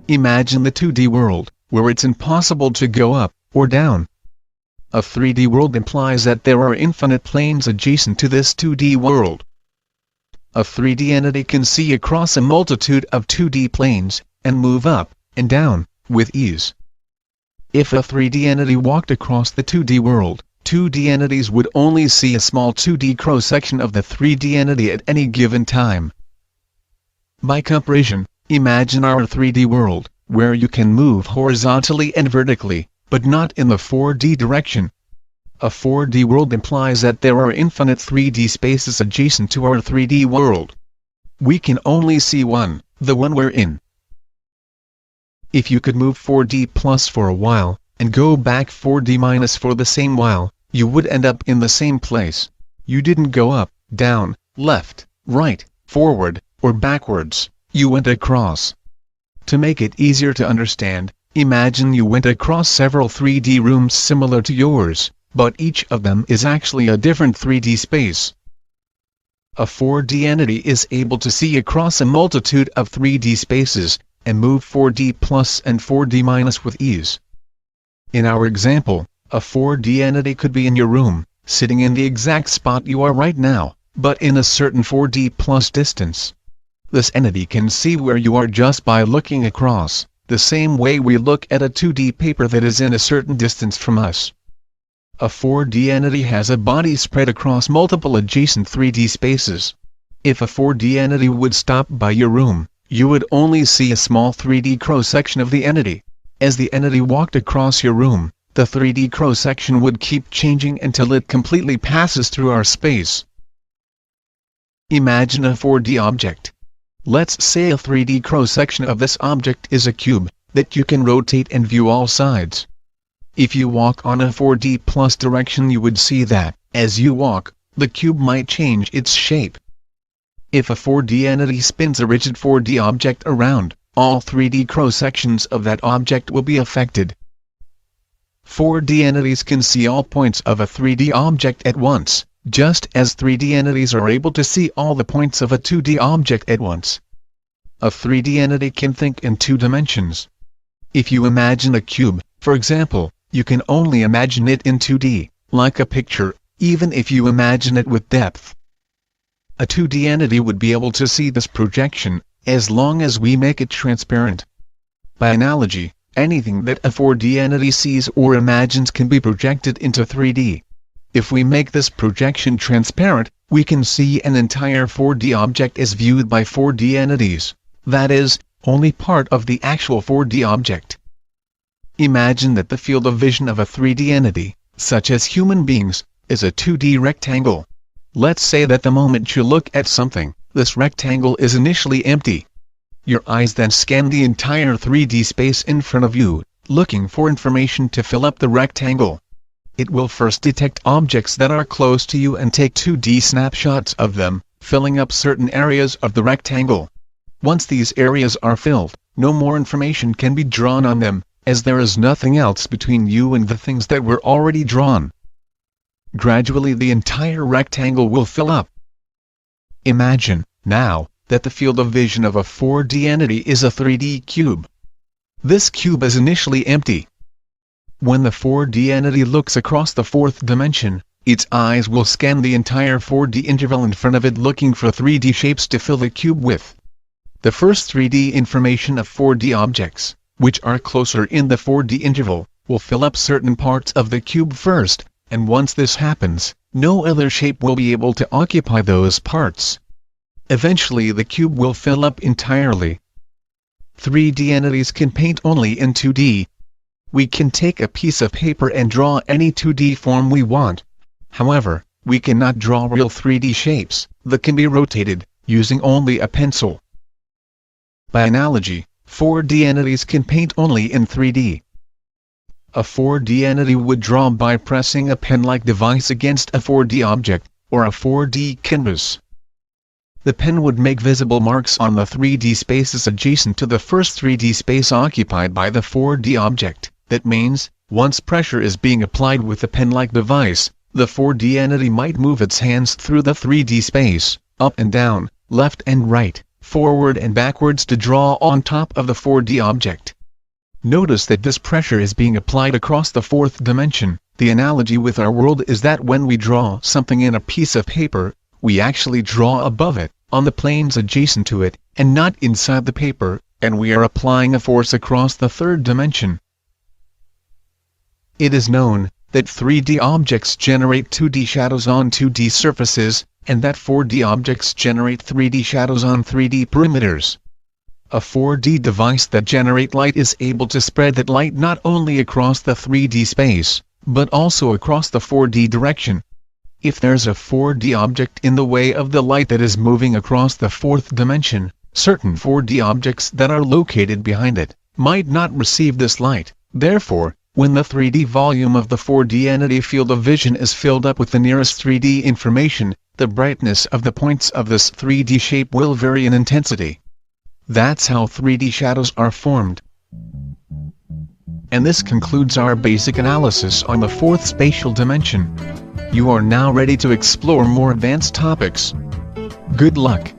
Imagine the 2D world, where it's impossible to go up or down. A 3D world implies that there are infinite planes adjacent to this 2D world. A 3D entity can see across a multitude of 2D planes, and move up and down with ease. If a 3D entity walked across the 2D world, 2D entities would only see a small 2D cross-section of the 3D entity at any given time. By comparison, imagine our 3D world, where you can move horizontally and vertically, but not in the 4D direction. A 4D world implies that there are infinite 3D spaces adjacent to our 3D world. We can only see one, the one we're in. If you could move 4D plus for a while, and go back 4D minus for the same while, you would end up in the same place. You didn't go up, down, left, right, forward, or backwards, you went across. To make it easier to understand, imagine you went across several 3D rooms similar to yours, but each of them is actually a different 3D space. A 4D entity is able to see across a multitude of 3D spaces, and move 4D plus and 4D minus with ease. In our example, a 4D entity could be in your room, sitting in the exact spot you are right now, but in a certain 4D plus distance. This entity can see where you are just by looking across, the same way we look at a 2D paper that is in a certain distance from us. A 4D entity has a body spread across multiple adjacent 3D spaces. If a 4D entity would stop by your room, you would only see a small 3D cross-section of the entity. As the entity walked across your room, the 3D cross-section would keep changing until it completely passes through our space. Imagine a 4D object. Let's say a 3D cross-section of this object is a cube, that you can rotate and view all sides. If you walk on a 4D plus direction, you would see that, as you walk, the cube might change its shape. If a 4D entity spins a rigid 4D object around, all 3D cross-sections of that object will be affected. 4D entities can see all points of a 3D object at once, just as 3D entities are able to see all the points of a 2D object at once. A 3D entity can think in 2 dimensions. If you imagine a cube, for example, you can only imagine it in 2D, like a picture, even if you imagine it with depth. A 2D entity would be able to see this projection, as long as we make it transparent. By analogy, anything that a 4D entity sees or imagines can be projected into 3D. If we make this projection transparent, we can see an entire 4D object as viewed by 4D entities, that is, only part of the actual 4D object. Imagine that the field of vision of a 3D entity, such as human beings, is a 2D rectangle. Let's say that the moment you look at something, this rectangle is initially empty. Your eyes then scan the entire 3D space in front of you, looking for information to fill up the rectangle. It will first detect objects that are close to you and take 2D snapshots of them, filling up certain areas of the rectangle. Once these areas are filled, no more information can be drawn on them, as there is nothing else between you and the things that were already drawn. Gradually the entire rectangle will fill up. Imagine, now, that the field of vision of a 4D entity is a 3D cube. This cube is initially empty. When the 4D entity looks across the 4th dimension, its eyes will scan the entire 4D interval in front of it looking for 3D shapes to fill the cube with. The first 3D information of 4D objects, which are closer in the 4D interval, will fill up certain parts of the cube first, and once this happens, no other shape will be able to occupy those parts. Eventually the cube will fill up entirely. 3D entities can paint only in 2D. We can take a piece of paper and draw any 2D form we want. However, we cannot draw real 3D shapes that can be rotated, using only a pencil. By analogy, 4D entities can paint only in 3D. A 4D entity would draw by pressing a pen-like device against a 4D object, or a 4D canvas. The pen would make visible marks on the 3D spaces adjacent to the first 3D space occupied by the 4D object. That means, once pressure is being applied with the pen-like device, the 4D entity might move its hands through the 3D space, up and down, left and right, forward and backwards to draw on top of the 4D object. Notice that this pressure is being applied across the fourth dimension. The analogy with our world is that when we draw something in a piece of paper, we actually draw above it, on the planes adjacent to it, and not inside the paper, and we are applying a force across the third dimension. It is known that 3D objects generate 2D shadows on 2D surfaces, and that 4D objects generate 3D shadows on 3D perimeters. A 4D device that generates light is able to spread that light not only across the 3D space, but also across the 4D direction. If there's a 4D object in the way of the light that is moving across the fourth dimension, certain 4D objects that are located behind it might not receive this light. Therefore, when the 3D volume of the 4D entity field of vision is filled up with the nearest 3D information, the brightness of the points of this 3D shape will vary in intensity. That's how 3D shadows are formed. And this concludes our basic analysis on the fourth spatial dimension. You are now ready to explore more advanced topics. Good luck!